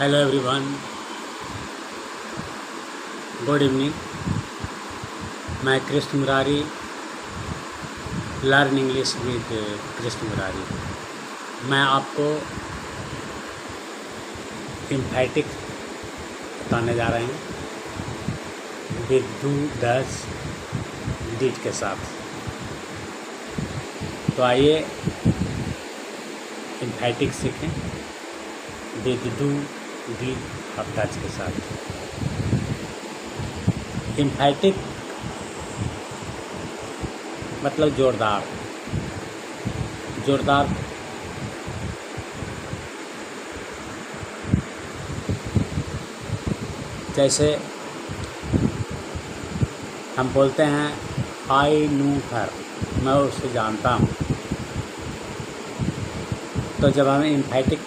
Hello everyone, good evening. मैं Krishna Murari, learn English with Krishna Murari. मैं आपको इम्फैटिक बताने जा रहे हैं विद डू डज डिड के साथ। तो आइए इम्फैटिक सीखें विद डू डिड और डज के साथ। इम्फैटिक मतलब जोरदार। जैसे हम बोलते हैं आई न्यू हर, मैं उसे जानता हूँ। तो जब हम इम्फैटिक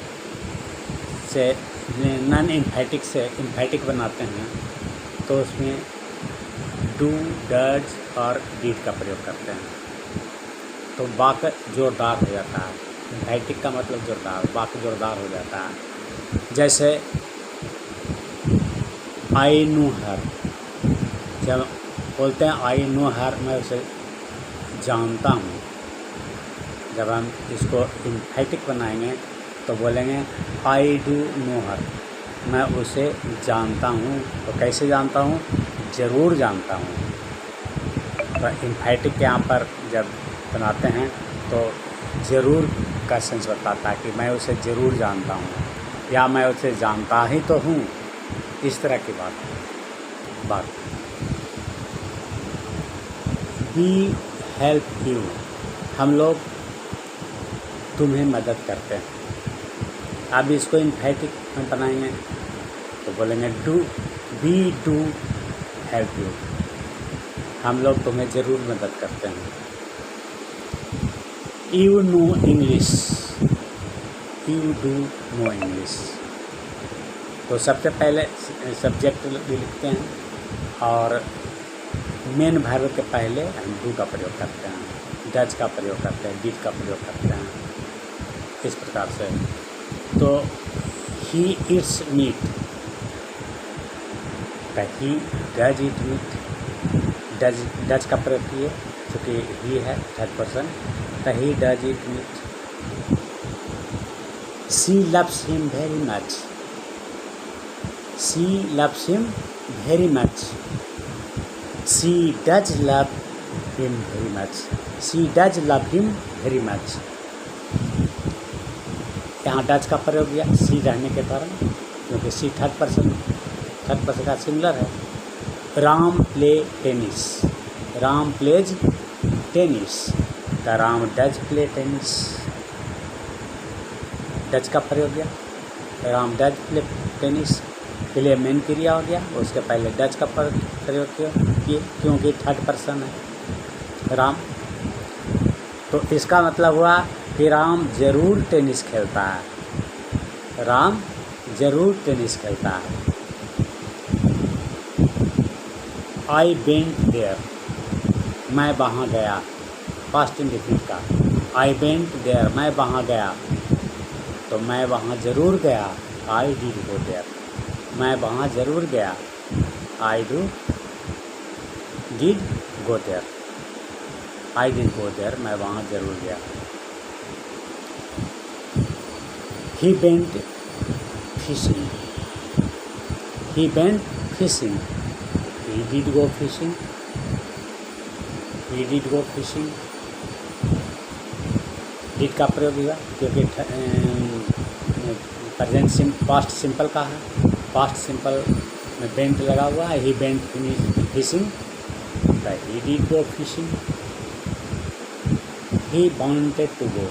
से नॉन इम्फैटिक से इम्फैटिक बनाते हैं तो उसमें डू डज और डिड का प्रयोग करते हैं, तो वाक्य जोरदार हो जाता है। इम्फैटिक का मतलब जोरदार, वाक्य जोरदार हो जाता है। जैसे आई नो हर, जब बोलते हैं आई नो हर, मैं उसे जानता हूँ। जब हम इसको इम्फैटिक बनाएंगे तो बोलेंगे आई डू नो हर, मैं उसे जानता हूँ। तो कैसे जानता हूँ? ज़रूर जानता हूँ। तो इम्फैटिक यहाँ पर जब बनाते हैं तो ज़रूर का सेंस बताता है कि मैं उसे ज़रूर जानता हूँ या मैं उसे जानता ही तो हूँ, इस तरह की बात। वी हेल्प यू, हम लोग तुम्हें मदद करते हैं। अब इसको इम्फैटिक में बनाएंगे तो बोलेंगे वी डू हेल्प यू, हम लोग तुम्हें ज़रूर मदद करते हैं। You know English, you do know English. तो सबसे पहले सब्जेक्ट लिखते हैं और मेन वर्ब के पहले हम डू का प्रयोग करते हैं, डज का प्रयोग करते हैं, डिड का प्रयोग करते हैं, इस प्रकार से। तो he eats meat, he does eat meat, does का प्रयोग किए चूँकि ही है थर्ड पर्सन, तो he does eat meat. She loves him very much, she loves him very much. She does love him very much, she does love him very much. यहाँ does का प्रयोग किया सी रहने के कारण, क्योंकि सी थर्ड पर्सन का singular है। Ram play tennis, Ram plays tennis, the Ram does play tennis. Does का प्रयोग किया, Ram does play tennis, play main क्रिया हो गया, उसके पहले डज का प्रयोग किए क्योंकि थर्ड पर्सन है राम। तो इसका मतलब हुआ कि राम ज़रूर टेनिस खेलता है, राम ज़रूर टेनिस खेलता है। आई वेंट देयर, मैं वहाँ गया, पास्ट इंडेफिनिट का। आई वेंट देयर, मैं वहाँ गया, तो मैं वहाँ ज़रूर गया। आई डिड गो देयर, मैं वहाँ ज़रूर गया। I did go there, I did go there, मैं वहाँ ज़रूर गया। He went fishing, he went fishing, he did go fishing, he did go fishing. Did का प्रयोग हुआ क्योंकि प्रेजेंट पास्ट सिंपल का है, पास्ट सिंपल में वेंट लगा हुआ है। He went fishing, he did go fishing. He wanted to go,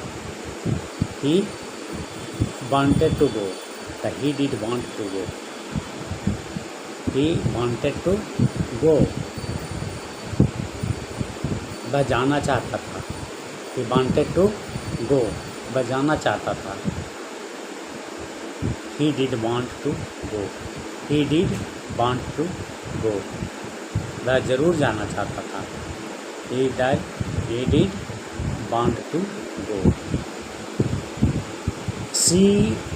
he wanted to go, he did want to go, he wanted to go, वह जाना चाहता था। ही वांटेड टू गो, वह जाना चाहता था। He did want to go, he did want to go, वह ज़रूर जाना चाहता था। He did want to go. She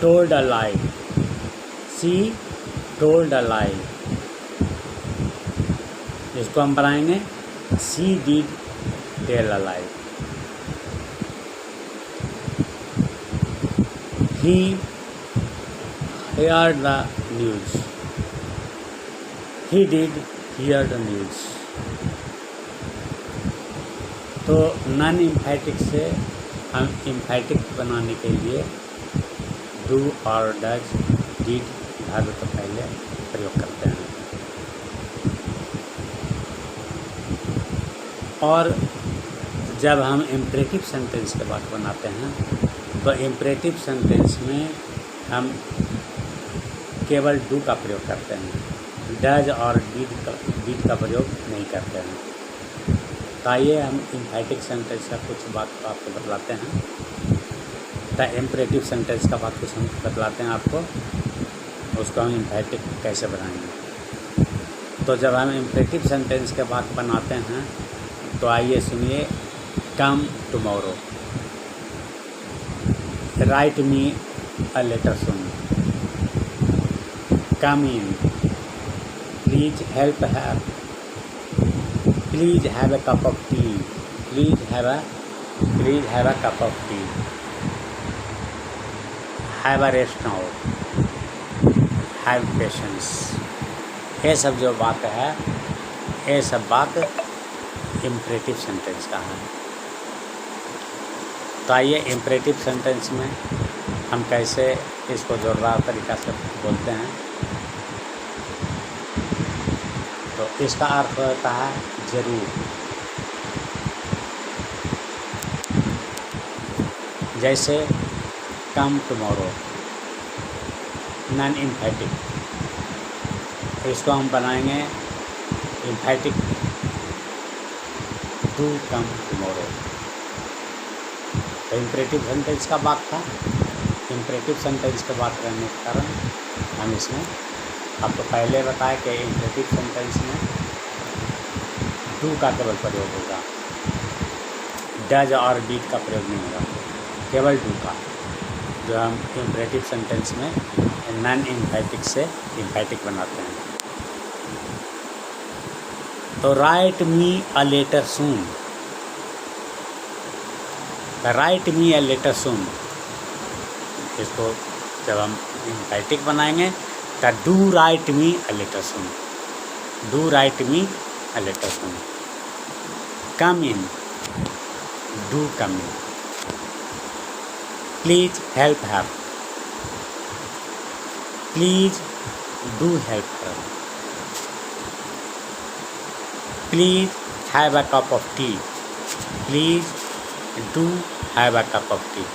told a lie, she told a lie, इसको हम बनाएंगे she did tell a lie. He heard the news, he did hear the news। तो non emphatic से हम इम्फेटिक बनाने के लिए डू और डज डिड भाग तो पहले प्रयोग करते हैं। और जब हम इम्परेटिव सेंटेंस के बाद बनाते हैं तो इम्परेटिव सेंटेंस में हम केवल डू का प्रयोग करते हैं, डज और डिड का प्रयोग नहीं करते हैं। तो आइए हम इम्फेटिक सेंटेंस का कुछ बात आपको बतलाते हैं, तो इम्परेटिव सेंटेंस का बात कुछ हम बतलाते हैं आपको, उसको हम इम्फेटिक कैसे बनाएंगे। तो जब हम इम्परेटिव सेंटेंस के बाद बनाते हैं तो आइए सुनिए। Come tomorrow, write me a letter soon, come in, please help have, please have a cup of tea, please have a cup of tea, have a rest now, have patience. ये सब जो बात है, ये सब बात इम्परेटिव सेंटेंस का है। तो आइए इम्परेटिव सेंटेंस में हम कैसे इसको जोरदार तरीक़ा से बोलते हैं। तो इसका अर्थ होता है ज़रूर। जैसे कम टुमारो, नॉन इम्फेटिक, इसको हम बनाएंगे इम्फेटिक, डू कम टुमारो। तो इम्परेटिव सेंटेंस का बात था, इम्परेटिव सेंटेंस के बात रहने के कारण हम इसमें आपको पहले बताया कि इम्परेटिव सेंटेंस में डू का केवल प्रयोग होगा, डज और डिड का प्रयोग नहीं होगा, केवल डू का, जो हम इम्परेटिव सेंटेंस में नॉन इम्फेटिक से इम्फेटिक बनाते हैं। तो write me a letter soon, write me a letter soon, इसको जब हम इम्फेटिक बनाएंगे तो do write me a letter soon, do write me a letter soon. Come in, do come in, please help her, please do help her, please have a cup of tea, please do have a cup of tea,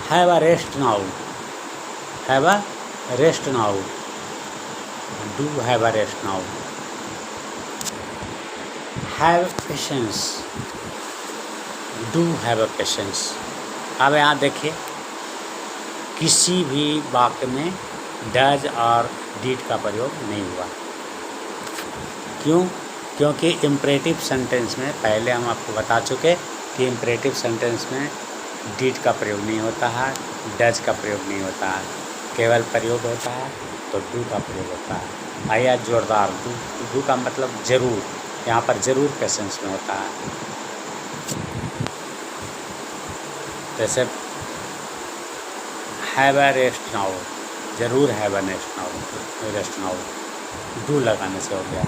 have a rest now, have a rest now, do have a rest now, have patience, do have a patience. अब यहाँ देखिए किसी भी वाक्य में does और did का प्रयोग नहीं हुआ। क्यों? क्योंकि इम्परेटिव सेंटेंस में पहले हम आपको बता चुके कि इम्परेटिव सेंटेंस में डिड का प्रयोग नहीं होता है, डज का प्रयोग नहीं होता है, केवल प्रयोग होता है तो डू का प्रयोग होता है। आइए जोरदार, डू का मतलब ज़रूर, यहाँ पर ज़रूर पेशेंस में होता है। जैसे हैव अ रेस्ट नाउ, ज़रूर have a rest now, rest now do लगाने से हो गया।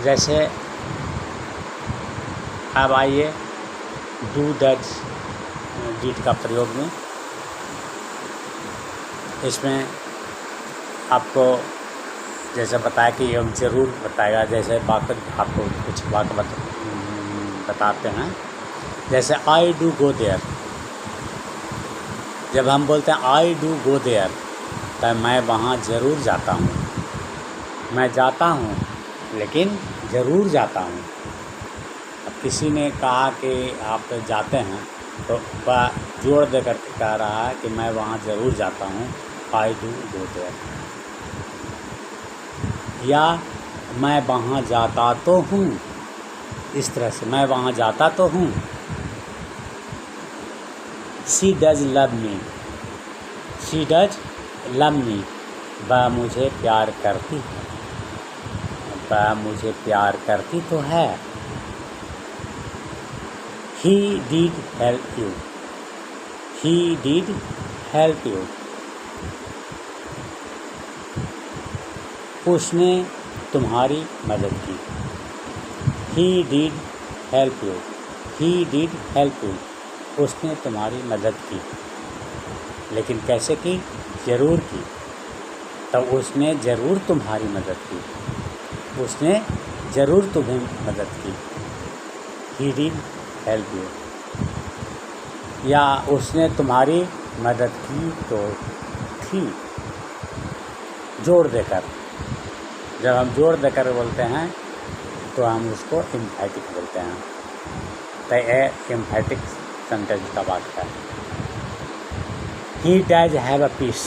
जैसे अब आइए डू डज डिड का प्रयोग में, इसमें आपको जैसे बताया कि ये ज़रूर बताएगा। जैसे वाक्य आपको कुछ वाक्य बताते हैं, जैसे आई डू गो देयर। जब हम बोलते हैं आई डू गो देयर तो मैं वहाँ ज़रूर जाता हूँ, मैं जाता हूँ लेकिन ज़रूर जाता हूँ। अब किसी ने कहा कि आप जाते हैं तो वह जोड़ देकर कह रहा है कि मैं वहाँ ज़रूर जाता हूँ, आई डू गो देयर। या मैं वहाँ जाता तो हूँ, इस तरह से मैं वहाँ जाता तो हूँ। She does love me, she does love me, वह मुझे प्यार करती है, वह मुझे प्यार करती तो है। He did help you, he did help you, उसने तुम्हारी मदद की। He did help you, he did help you, उसने तुम्हारी मदद की। लेकिन कैसे की? ज़रूर की। तो उसने ज़रूर तुम्हारी मदद की, उसने ज़रूर तुम्हें मदद की। ही डिड हेल्प यू, या उसने तुम्हारी मदद की तो थी। जोड़ देकर, जब हम जोड़ देकर बोलते हैं तो हम उसको एम्फैटिक बोलते हैं। तो ये एम्फैटिक सेंटेंस का वाक्य है। He does have a peace,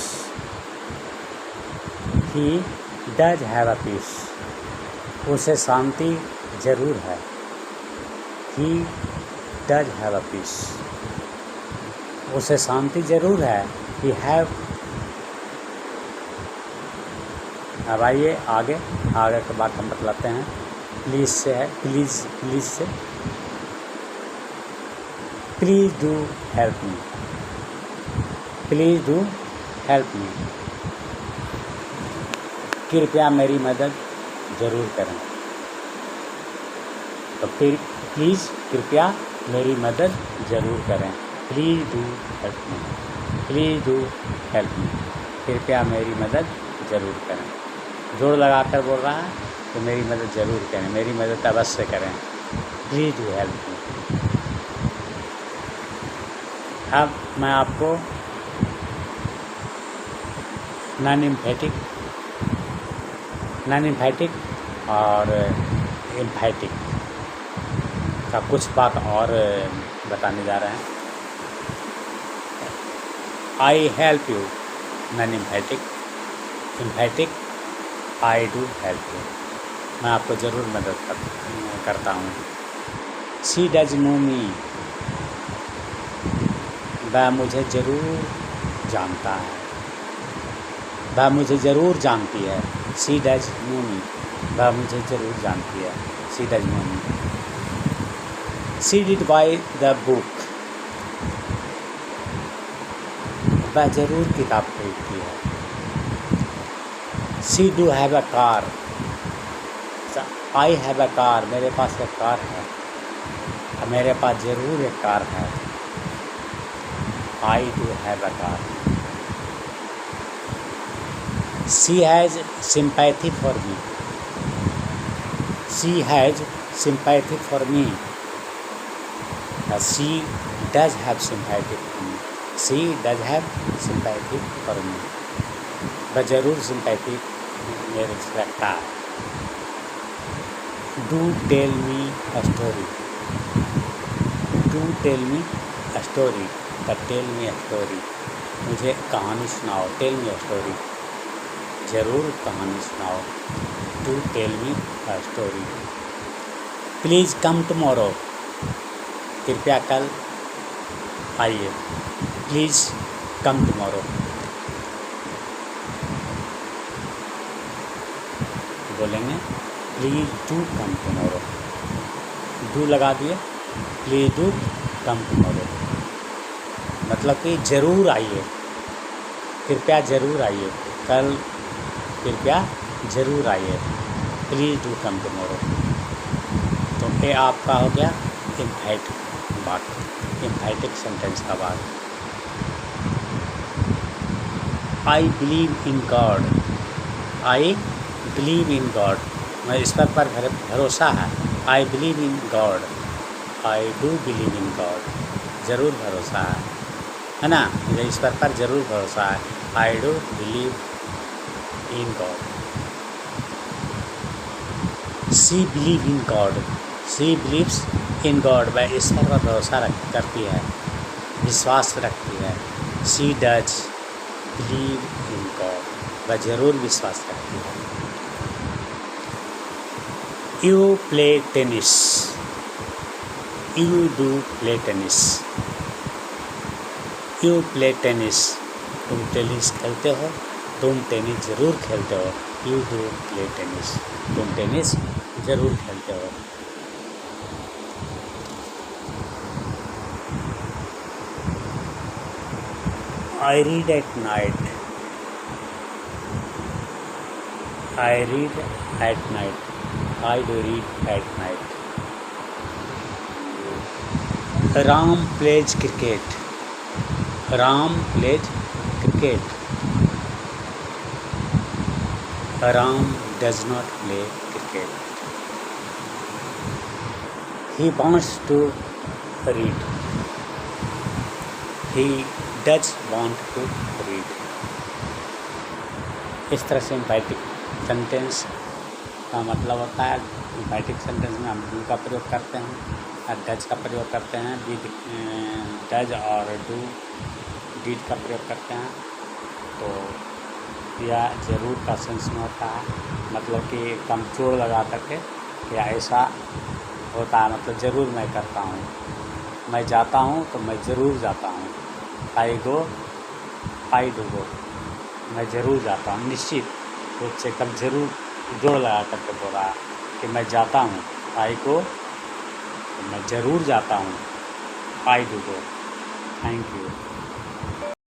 he does have a peace, उसे शांति जरूर है। He does have a peace, उसे शांति जरूर है। He have. अब आइए आगे की बात हम बतलाते हैं। प्लीज़ से है, प्लीज़, प्लीज़ से please do help me, please do help me, कृपया मेरी मदद ज़रूर करें। तो फिर प्लीज़, कृपया मेरी मदद ज़रूर करें। Please do help me, please do help me, कृपया मेरी मदद ज़रूर करें। जोड़ लगाकर बोल रहा है तो मेरी मदद ज़रूर करें, मेरी मदद अवश्य करें। Please do help me. अब मैं आपको नॉन एम्फैटिक और एम्फैटिक का कुछ बात और बताने जा रहे हैं। I help you, non एम्फैटिक। एम्फैटिक, I do help you, मैं आपको ज़रूर मदद करता हूँ। शी डज नो मी, वह मुझे ज़रूर जानता है, वह मुझे ज़रूर जानती है। शी डज नो मी, वह मुझे ज़रूर जानती है। She does know me. She did buy the book, वह ज़रूर किताब खरीदती है। She do have a car, I have a car, मेरे पास एक कार है, मेरे पास ज़रूर एक कार है। I do have a car. She has sympathy for me, she has sympathy for me, she does have sympathy for me, she does have sympathy for me, वह ज़रूर सिंपैथी मेरे से रखता है। Do tell me a story, do tell me a story, tell me a story, मुझे कहानी सुनाओ। Tell me a story, ज़रूर कहानी सुनाओ। Do tell me a story. Please come tomorrow, कृपया कल आइए। प्लीज़ कम टुमारो, बोलेंगे please do come tomorrow, do लगा दिए, प्लीज़ डू कम टुमारो, मतलब कि ज़रूर आइए, कृपया ज़रूर आइए, कल कृपया ज़रूर आइए। Please do come tomorrow. तो ये आपका हो गया एम्फैटिक बात, एम्फैटिक सेंटेंस का बात। I believe in God, I believe in God, मैं ईश्वर पर भरोसा है। I believe in God, I do believe in God, ज़रूर भरोसा है ना, मुझे ईश्वर पर ज़रूर भरोसा है। I do believe in God. She believe in God, she believes in God, वह ईश्वर पर भरोसा करती है, विश्वास रखती है। She does believe in God, वह ज़रूर विश्वास रखती है। You play tennis, you do play tennis, you play tennis, तुम टेनिस खेलते हो, तुम टेनिस ज़रूर खेलते हो। यू डू प्ले टेनिस, तुम टेनिस ज़रूर खेलते हो। I read at night, I read at night, I do read at night. Ram pledge cricket, Ram pledge cricket, Ram does not play cricket. He wants to read, he does want to read। इस तरह से empathic sentence का मतलब होता है, empathic sentence में हम do का प्रयोग करते हैं और डज का प्रयोग करते हैं, डज और डू डीड का प्रयोग करते हैं। तो यह ज़रूर का सेंस में होता है, मतलब कि एकदम जोड़ लगा करके या ऐसा होता है, मतलब ज़रूर मैं करता हूँ। मैं जाता हूँ तो मैं ज़रूर जाता हूँ। आई गो, आई डू गो, मैं ज़रूर जाता हूँ। निश्चित रूप से एकदम ज़रूर जोड़ लगा करके बोल रहा है कि मैं जाता हूँ। आई गो, तो मैं ज़रूर जाता हूँ। I do go. Thank you.